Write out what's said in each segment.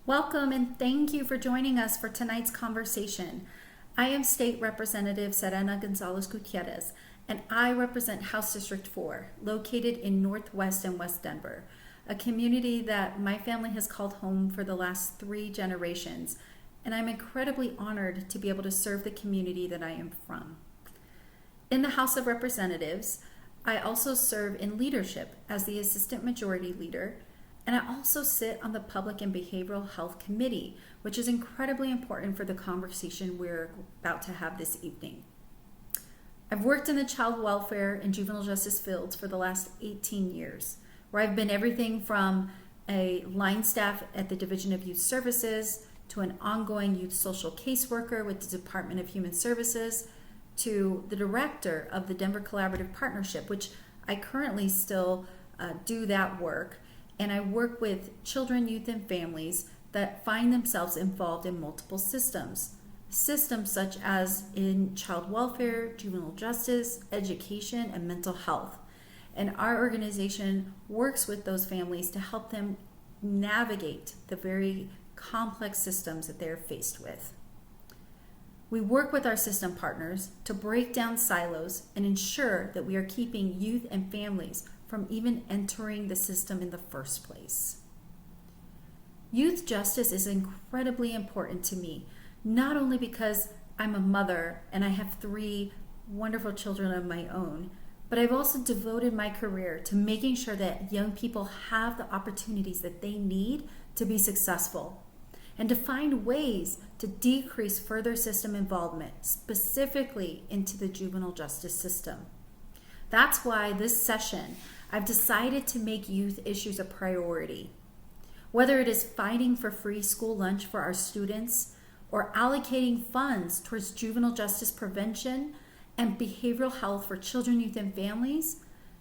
Welcome and thank you for joining us for tonight's conversation. I am State Representative Serena Gonzalez Gutierrez, and I represent House District 4, located in Northwest and West Denver, a community that my family has called home for the last 3 generations, and I'm incredibly honored to be able to serve the community that I am from. In the House of Representatives, I also serve in leadership as the Assistant Majority Leader, and I also sit on the Public and Behavioral Health Committee, which is incredibly important for the conversation we're about to have this evening. I've worked in the child welfare and juvenile justice fields for the last 18 years, where I've been everything from a line staff at the Division of Youth Services to an ongoing youth social caseworker with the Department of Human Services to the director of the Denver Collaborative Partnership, which I currently still do that work. And I work with children, youth, and families that find themselves involved in multiple systems such as in child welfare, juvenile justice, education, and mental health. And our organization works with those families to help them navigate the very complex systems that they're faced with. We work with our system partners to break down silos and ensure that we are keeping youth and families from even entering the system in the first place. Youth justice is incredibly important to me, not only because I'm a mother and I have 3 wonderful children of my own, but I've also devoted my career to making sure that young people have the opportunities that they need to be successful and to find ways to decrease further system involvement, specifically into the juvenile justice system. That's why this session, I've decided to make youth issues a priority. Whether it is fighting for free school lunch for our students or allocating funds towards juvenile justice prevention and behavioral health for children, youth, and families,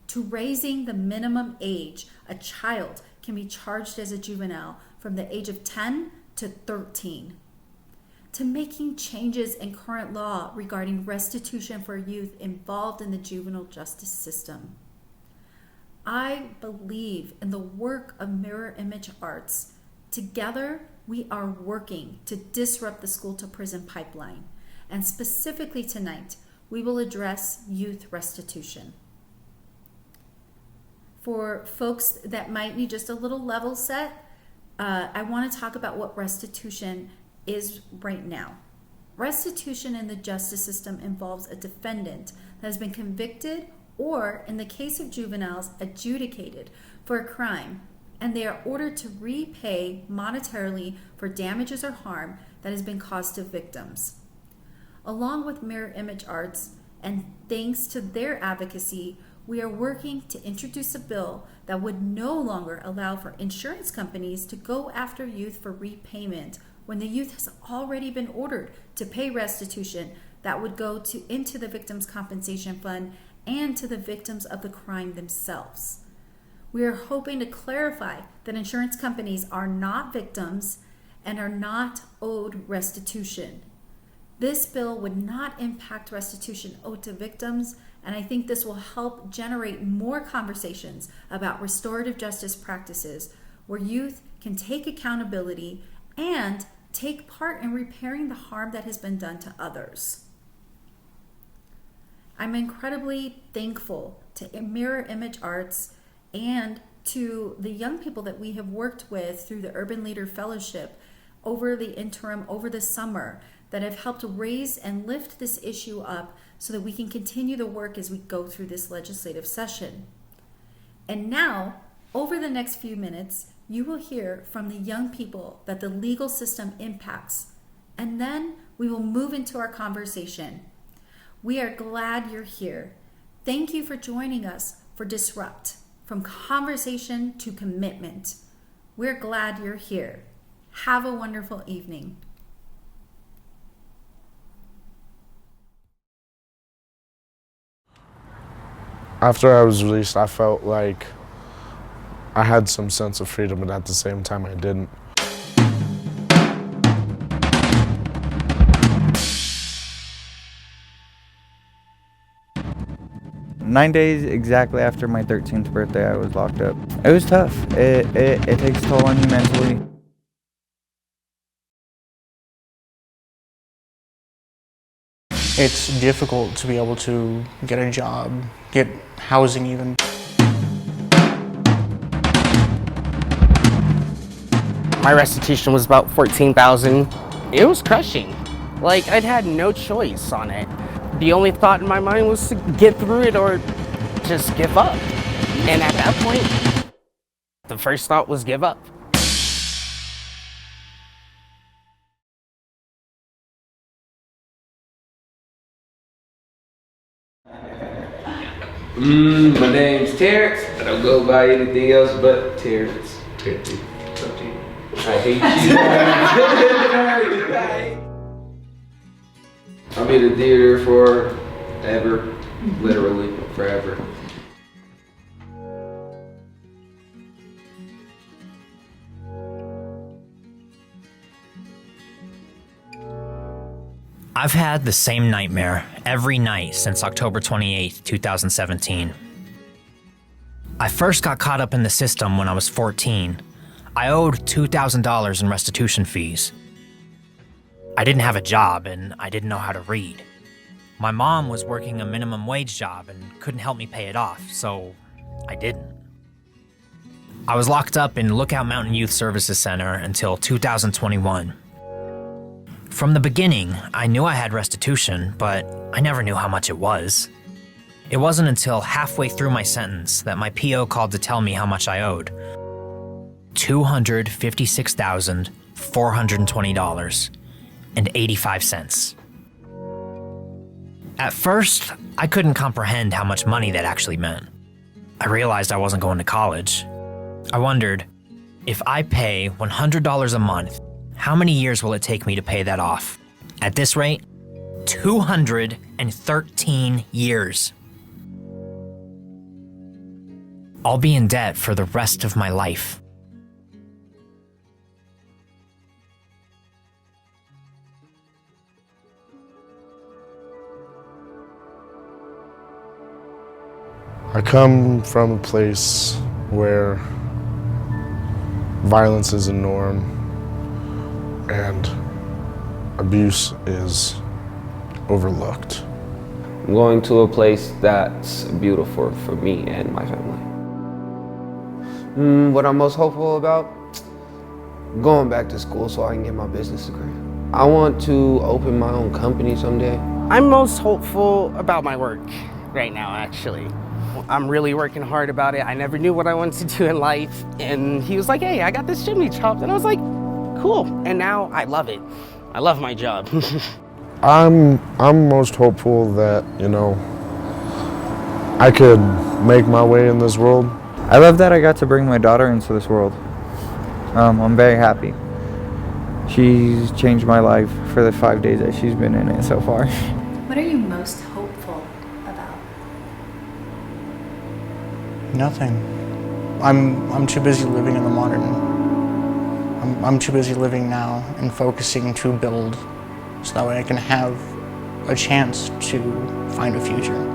to raising the minimum age a child can be charged as a juvenile from the age of 10 to 13, to making changes in current law regarding restitution for youth involved in the juvenile justice system. I believe in the work of mirror image arts. Together, we are working to disrupt the school to prison pipeline. And specifically tonight, we will address youth restitution. For folks that might need just a little level set, I want to talk about what restitution is right now. Restitution in the justice system involves a defendant that has been convicted or, in the case of juveniles, adjudicated for a crime, and they are ordered to repay monetarily for damages or harm that has been caused to victims. Along with mirror image arts, and thanks to their advocacy, we are working to introduce a bill that would no longer allow for insurance companies to go after youth for repayment when the youth has already been ordered to pay restitution that would go into the victim's compensation fund and to the victims of the crime themselves. We are hoping to clarify that insurance companies are not victims and are not owed restitution. This bill would not impact restitution owed to victims, and I think this will help generate more conversations about restorative justice practices where youth can take accountability and take part in repairing the harm that has been done to others. I'm incredibly thankful to Mirror Image Arts and to the young people that we have worked with through the Urban Leader Fellowship over the summer that have helped raise and lift this issue up so that we can continue the work as we go through this legislative session. And now, over the next few minutes, you will hear from the young people that the legal system impacts, and then we will move into our conversation. We are glad you're here. Thank you for joining us for Disrupt, from conversation to commitment. We're glad you're here. Have a wonderful evening. After I was released, I felt like I had some sense of freedom, but at the same time I didn't. 9 days exactly after my 13th birthday, I was locked up. It was tough. It takes a toll on you mentally. It's difficult to be able to get a job, get housing even. My restitution was about $14,000. It was crushing. Like, I'd had no choice on it. The only thought in my mind was to get through it or just give up. And at that point, the first thought was give up. My name's Terrence. I don't go by anything else but Terrence. I hate you. I'm in the theater forever, literally forever. I've had the same nightmare every night since October 28, 2017. I first got caught up in the system when I was 14. I owed $2,000 in restitution fees. I didn't have a job and I didn't know how to read. My mom was working a minimum wage job and couldn't help me pay it off, so I didn't. I was locked up in Lookout Mountain Youth Services Center until 2021. From the beginning, I knew I had restitution, but I never knew how much it was. It wasn't until halfway through my sentence that my PO called to tell me how much I owed. $256,420.85. At first, I couldn't comprehend how much money that actually meant. I realized I wasn't going to college. I wondered, if I pay $100 a month, how many years will it take me to pay that off? At this rate, 213 years. I'll be in debt for the rest of my life. I come from a place where violence is a norm and abuse is overlooked. I'm going to a place that's beautiful for me and my family. What I'm most hopeful about? Going back to school so I can get my business degree. I want to open my own company someday. I'm most hopeful about my work right now, actually. I'm really working hard about it. I never knew what I wanted to do in life. And he was like, hey, I got this chimney chopped. And I was like, cool. And now I love it. I love my job. I'm most hopeful that, I could make my way in this world. I love that I got to bring my daughter into this world. I'm very happy. She's changed my life for the 5 days that she's been in it so far. What are you most hopeful about? Nothing. I'm too busy living in the modern. I'm too busy living now and focusing to build so that way I can have a chance to find a future.